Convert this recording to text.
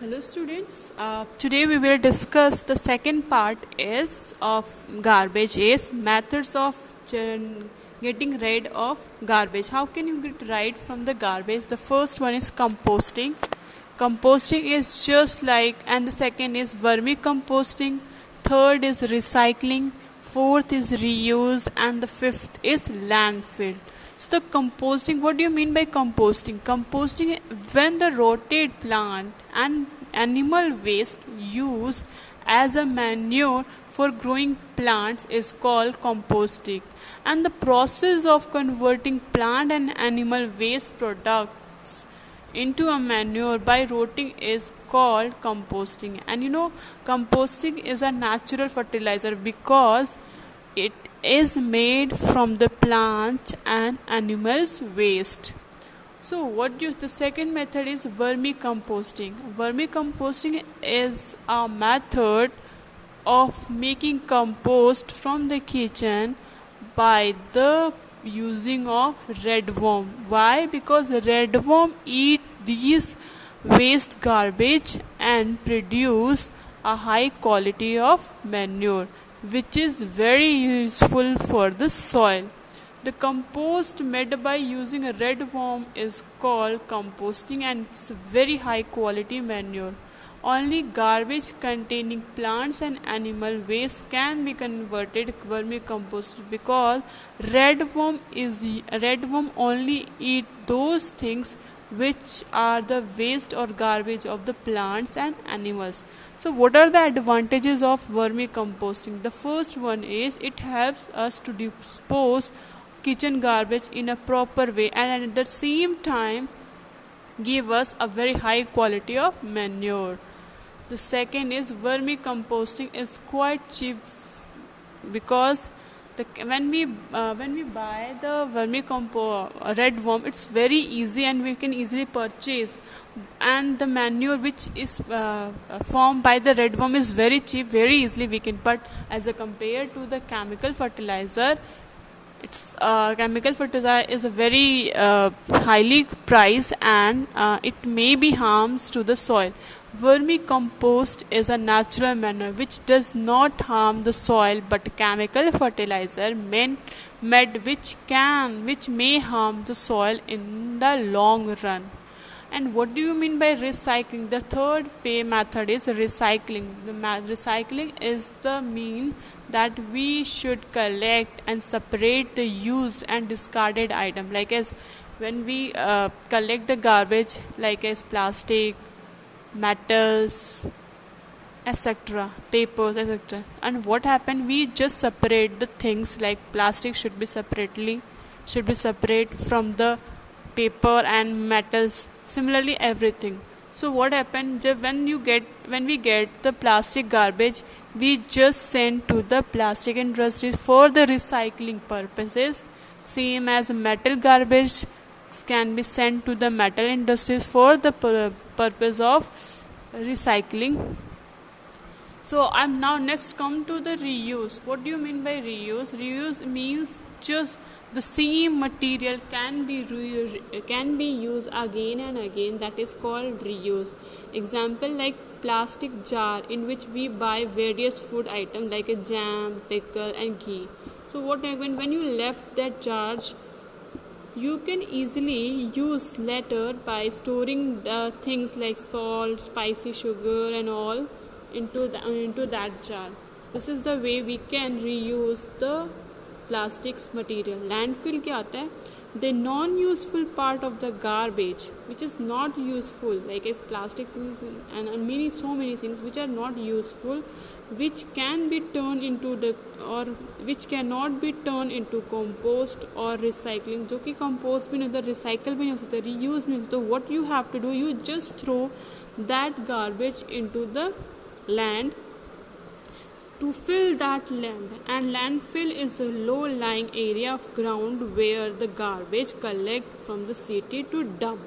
Hello students. Today we will discuss the second part is of garbage is methods of getting rid of garbage. How can you get rid from the garbage? The first one is composting. Composting is just like, and the second is vermicomposting. Third is recycling. Fourth is reuse, and the fifth is landfill. So the composting, what do you mean by composting? Composting, when the rotted plant and animal waste used as a manure for growing plants is called composting. And the process of converting plant and animal waste products into a manure by rotting is called composting. And composting is a natural fertilizer because it is made from the plant and animals waste. So the second method is vermicomposting. Vermicomposting is a method of making compost from the kitchen by the using of redworm. Why? Because redworm eat these waste garbage and produce a high quality of manure, which is very useful for the soil. The compost made by using a redworm is called composting, and it's very high quality manure. Only garbage containing plants and animal waste can be converted vermicomposted because redworm only eat those things which are the waste or garbage of the plants and animals. So what are the advantages of vermicomposting? The first one is it helps us to dispose kitchen garbage in a proper way and at the same time give us a very high quality of manure. The second is vermicomposting is quite cheap because when we buy the redworm, it's very easy and we can easily purchase, and the manure which is formed by the redworm is very cheap, very easily we can. But as a compared to the chemical fertilizer, it's chemical fertilizer is a very highly priced and it may be harms to the soil. Vermicompost is a natural manure which does not harm the soil, but chemical fertilizer which may harm the soil in the long run. And what do you mean by recycling? The third method is recycling. Recycling is the mean that we should collect and separate the used and discarded item. Like as when we collect the garbage, like as plastic, metals, etc., papers, etc. And what happened? We just separate the things. Like plastic should be separate from the paper and metals. Similarly, everything. So what happened when we get the plastic garbage, we just send to the plastic industries for the recycling purposes. Same as metal garbage can be sent to the metal industries for the purpose of recycling. So I'm now next come to the reuse. What do you mean by reuse? Reuse means just the same material can be used again and again. That is called reuse. Example like plastic jar in which we buy various food items like a jam, pickle, and ghee. So what happened when you left that jar? You can easily use later by storing the things like salt, spicy sugar, and all into that jar. This is the way we can reuse the plastics material. Landfill क्या आता है? The non-useful part of the garbage which is not useful, like as plastics and so many things which are not useful, which can be turned into which cannot be turned into compost or recycling. जो कि compost भी नहीं होता, recycle भी नहीं हो सकता, reuse भी नहीं होता. What you have to do, you just throw that garbage into the land to fill that land. And landfill is a low-lying area of ground where the garbage collect from the city to dump.